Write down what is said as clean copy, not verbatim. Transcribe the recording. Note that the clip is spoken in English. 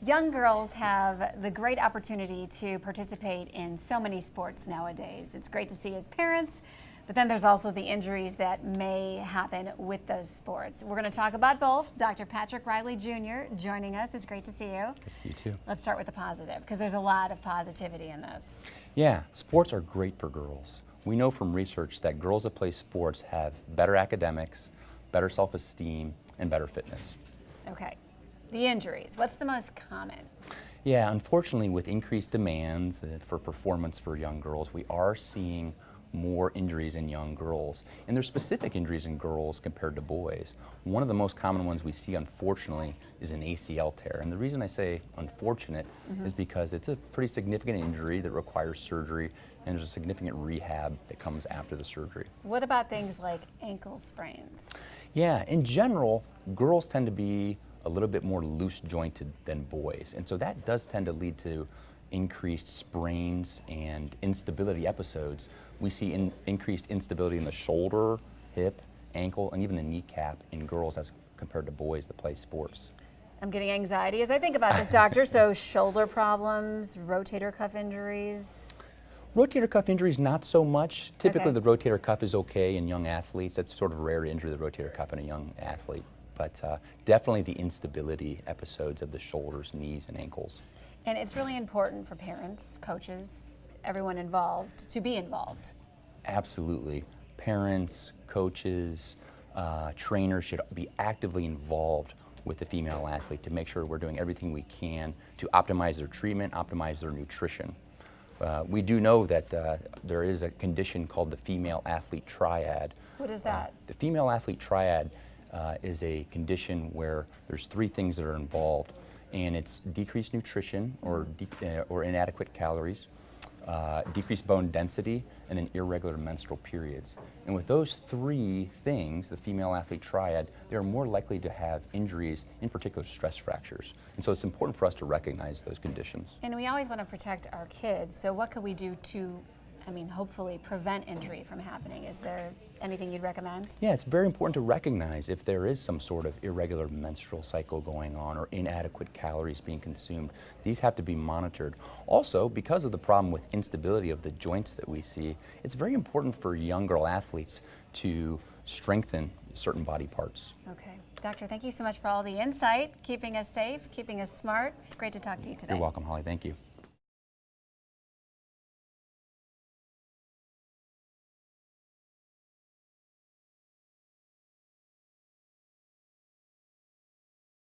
Young girls have the great opportunity to participate in so many sports nowadays. It's great to see as parents, but then there's also the injuries that may happen with those sports. We're going to talk about both. Dr. Patrick Riley Jr. joining us. It's great to see you. Good to see you too. Let's start with the positive, because there's a lot of positivity in this. Yeah, sports are great for girls. We know from research that girls that play sports have better academics, better self-esteem, and better fitness. Okay. The injuries, what's the most common? Yeah, unfortunately, with increased demands for performance for young girls, we are seeing more injuries in young girls. And there's specific injuries in girls compared to boys. One of the most common ones we see, unfortunately, is an ACL tear. And the reason I say unfortunate is because it's a pretty significant injury that requires surgery, and there's a significant rehab that comes after the surgery. What about things like ankle sprains? Yeah, in general, girls tend to be a little bit more loose jointed than boys. And so that does tend to lead to increased sprains and instability episodes. We see increased instability in the shoulder, hip, ankle, and even the kneecap in girls as compared to boys that play sports. I'm getting anxiety as I think about this, doctor. So shoulder problems, rotator cuff injuries? Rotator cuff injuries, not so much. Typically Okay. the rotator cuff is okay in young athletes. That's sort of rare to injure the rotator cuff in a young athlete. But definitely the instability episodes of the shoulders, knees, and ankles. And it's really important for parents, coaches, everyone involved to be involved. Absolutely. Parents, coaches, trainers should be actively involved with the female athlete to make sure we're doing everything we can to optimize their treatment, optimize their nutrition. We do know that there is a condition called the female athlete triad. What is that? The female athlete triad is a condition where there's three things that are involved, and it's decreased nutrition or inadequate calories, decreased bone density, and then irregular menstrual periods. And with those three things, the female athlete triad, they're more likely to have injuries, in particular stress fractures. And so it's important for us to recognize those conditions. And we always want to protect our kids. So what could we do to, hopefully prevent injury from happening? Is there anything you'd recommend? Yeah, it's very important to recognize if there is some sort of irregular menstrual cycle going on or inadequate calories being consumed. These have to be monitored. Also, because of the problem with instability of the joints that we see, it's very important for young girl athletes to strengthen certain body parts. Okay. Doctor, thank you so much for all the insight, keeping us safe, keeping us smart. It's great to talk to you today. You're welcome, Holly. Thank you.